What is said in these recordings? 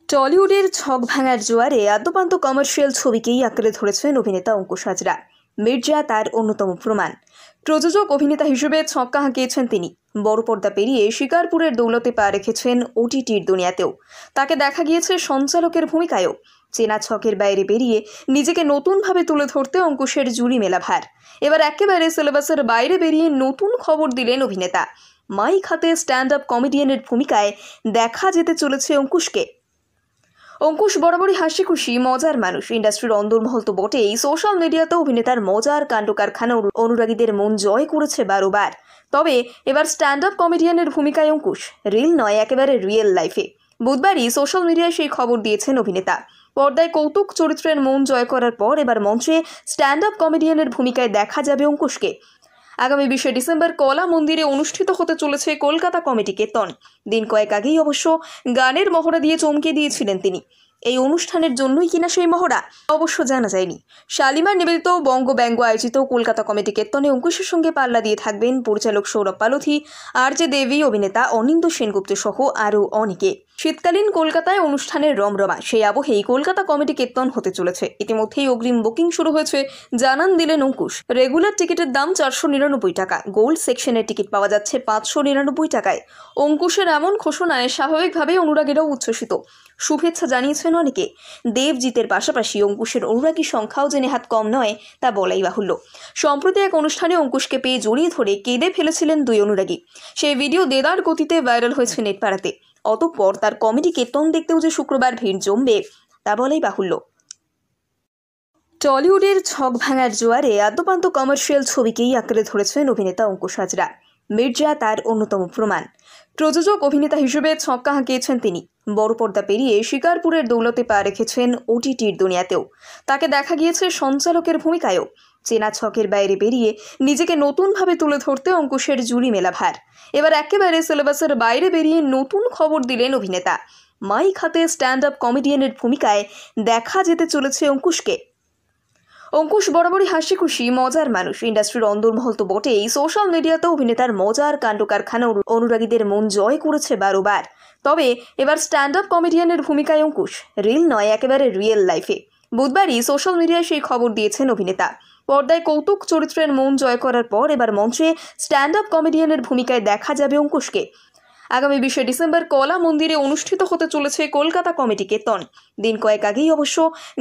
টলিউডের ছক ভাঙার জোয়ারে আদ্যপান্ত কমার্শিয়াল ছবিকেই আঁকড়ে ধরেছেন অভিনেতা অঙ্কুশ হাজরা। মির্জা তার অন্যতম প্রমাণ। প্রযোজক অভিনেতা হিসেবে ছক্কা হাঁকিয়েছেন তিনি। বড় পর্দা পেরিয়ে শিকারপুরের দৌলতে পা রেখেছেন ওটিটির দুনিয়াতেও। তাকে দেখা গিয়েছে সঞ্চালকের ভূমিকায়ও। চেনা ছকের বাইরে বেরিয়ে নিজেকে নতুনভাবে তুলে ধরতে অঙ্কুশের জুড়ি মেলা ভার। এবার একেবারে সিলেবাসের বাইরে বেরিয়ে নতুন খবর দিলেন অভিনেতা। মাইক হাতে স্ট্যান্ড আপ কমেডিয়ানের ভূমিকায় দেখা যেতে চলেছে অঙ্কুশকে। অঙ্কুশ বরাবরই হাসি খুশি মজার মানুষ। ইন্ডাস্ট্রির অন্দরমহল তো বটেই, সোশ্যাল মিডিয়াতে অভিনেতার মজার কাণ্ড কারখানা অনুরাগীদের মন জয় করেছে বারবার। তবে এবার স্ট্যান্ড আপ কমেডিয়ানের ভূমিকায় অঙ্কুশ, রিল নয় একেবারে রিয়েল লাইফে। বুধবারই সোশ্যাল মিডিয়ায় সেই খবর দিয়েছেন অভিনেতা। পর্দায় কৌতুক চরিত্রের মন জয় করার পর এবার মঞ্চে স্ট্যান্ড আপ কমেডিয়ানের ভূমিকায় দেখা যাবে অঙ্কুশকে। আগামী 20 ডিসেম্বর কলা মন্দিরে অনুষ্ঠিত হতে চলেছে কলকাতা কমেডি কেতন। দিন কয়েক আগেই অবশ্য গানের মহড়া দিয়ে চমকে দিয়েছিলেন তিনি। এই অনুষ্ঠানের জন্যই কিনা সেই মহড়া অবশ্য জানা যায়নি। শালিমার নিবেদিত বঙ্গব্যঙ্গ আয়োজিত কলকাতা কমেডি কেতনে অঙ্কুশের সঙ্গে পাল্লা দিয়ে থাকবেন পরিচালক সৌরভ পালোথি, আর.জে দেবী, অভিনেতা অনিন্দ্য সেনগুপ্ত সহ আরও অনেকে। শীতকালীন কলকাতায় অনুষ্ঠানের রমরমা, সেই আবহেই কলকাতা কমেডি কেতন হতে চলেছে। ইতিমধ্যেই অগ্রিম বুকিং শুরু হয়েছে জানান দিলেন অঙ্কুশ। রেগুলার টিকিটের দাম 499 টাকা, গোল্ড সেকশনের টিকিট পাওয়া যাচ্ছে 599 টাকায়। অঙ্কুশের এমন ঘোষণায় স্বাভাবিকভাবেই অনুরাগীরাও উচ্ছ্বসিত। শুভেচ্ছা জানিয়েছেন অনেকে। দেবজিতের পাশাপাশি অঙ্কুশের অনুরাগী সংখ্যাও যে নেহাত কম নয় তা বলাই বাহুল্য। সম্প্রতি এক অনুষ্ঠানে অঙ্কুশকে পেয়ে জড়িয়ে ধরে কেঁদে ফেলেছিলেন দুই অনুরাগী। সেই ভিডিও দেদার গতিতে ভাইরাল হয়েছে নেট পাড়াতে। অতঃপর তার কমেডি কেতন দেখতেও যে শুক্রবার ভিড় জমবে তা বলাই বাহুল্য। টলিউডের ছক ভাঙার জোয়ারে আদ্যপান্ত কমার্শিয়াল ছবিকেই আঁকড়ে ধরেছেন অভিনেতা অঙ্কুশ হাজরা। মির্জা তার অন্যতম প্রমাণ। প্রযোজক অভিনেতা হিসেবে ছক্কা হাঁকিয়েছেন তিনি। বড় পর্দা পেরিয়ে শিকারপুরের দৌলতে পা রেখেছেন ওটিটির দুনিয়াতেও। তাকে দেখা গিয়েছে সঞ্চালকের ভূমিকায়ও। চেনা ছকের বাইরে বেরিয়ে নিজেকে নতুনভাবে তুলে ধরতে অঙ্কুশের জুড়ি মেলা ভার। এবার একেবারে সিলেবাসের বাইরে বেরিয়ে নতুন খবর দিলেন অভিনেতা। মাইক হাতে স্ট্যান্ড আপ কমেডিয়ানের ভূমিকায় দেখা যেতে চলেছে অঙ্কুশকে। অঙ্কুশ বরাবরই হাসি খুশি মজার মানুষ। ইন্ডাস্ট্রির অন্দরমহল তো বটেই, সোশ্যাল মিডিয়াতে অভিনেতার মজার কাণ্ড কারখানা অনুরাগীদের মন জয় করেছে বারবার। তবে এবার স্ট্যান্ড আপ কমেডিয়ানের ভূমিকায় অঙ্কুশ, রিল নয় একেবারে রিয়েল লাইফে। বুধবারই সোশ্যাল মিডিয়ায় সেই খবর দিয়েছেন অভিনেতা। পর্দায় কৌতুক চরিত্রের মন জয় করার পর এবার মঞ্চে স্ট্যান্ড আপ কমেডিয়ানের ভূমিকায় দেখা যাবে অঙ্কুশকে। আগামী 20 ডিসেম্বর কলা মন্দিরে অনুষ্ঠিত হতে চলেছে কলকাতা কমেডি কেতন। দিন কয়েক আগেই অবশ্য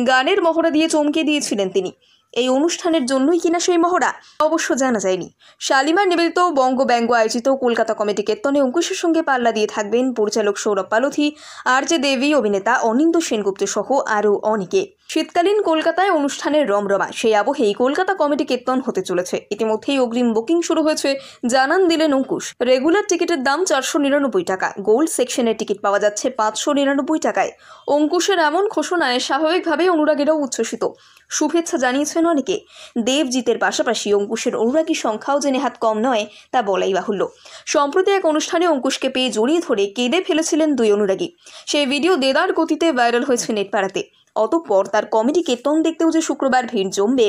গানের মহড়া দিয়ে চমকে দিয়েছিলেন তিনি। এই অনুষ্ঠানের জন্যই কিনা সেই মহড়া অবশ্য জানা যায়নি। শালিমার নিবেদিত বঙ্গব্যঙ্গ আয়োজিত কলকাতা কমেডি কেতনে অঙ্কুশের সঙ্গে পাল্লা দিয়ে থাকবেন পরিচালক সৌরভ পালোথি, আর.জে দেবী, অভিনেতা অনিন্দ্য সেনগুপ্ত সহ আরও অনেকে। শীতকালীন কলকাতায় অনুষ্ঠানের রমরমা, সেই আবহেই কলকাতা কমেডি কেতন হতে চলেছে। ইতিমধ্যেই অগ্রিম বুকিং শুরু হয়েছে জানান দিলেন অঙ্কুশ। রেগুলার টিকিটের দাম 499 টাকা, গোল্ড সেকশনের টিকিট পাওয়া যাচ্ছে 599 টাকায়। অঙ্কুশের এমন ঘোষণায় স্বাভাবিকভাবেই অনুরাগীরাও উচ্ছ্বসিত। শুভেচ্ছা জানিয়েছেন অনেকে। দেবজিতের পাশাপাশি অঙ্কুশের অনুরাগী সংখ্যাও যে নেহাত কম নয় তা বলাই বাহুল্য। সম্প্রতি এক অনুষ্ঠানে অঙ্কুশকে পেয়ে জড়িয়ে ধরে কেঁদে ফেলেছিলেন দুই অনুরাগী। সেই ভিডিও দেদার গতিতে ভাইরাল হয়েছে নেট পাড়াতে। অতঃপর তার কমেডি কেতন দেখতেও যে শুক্রবার ভিড় জমবে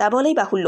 তা বলাই বাহুল্য।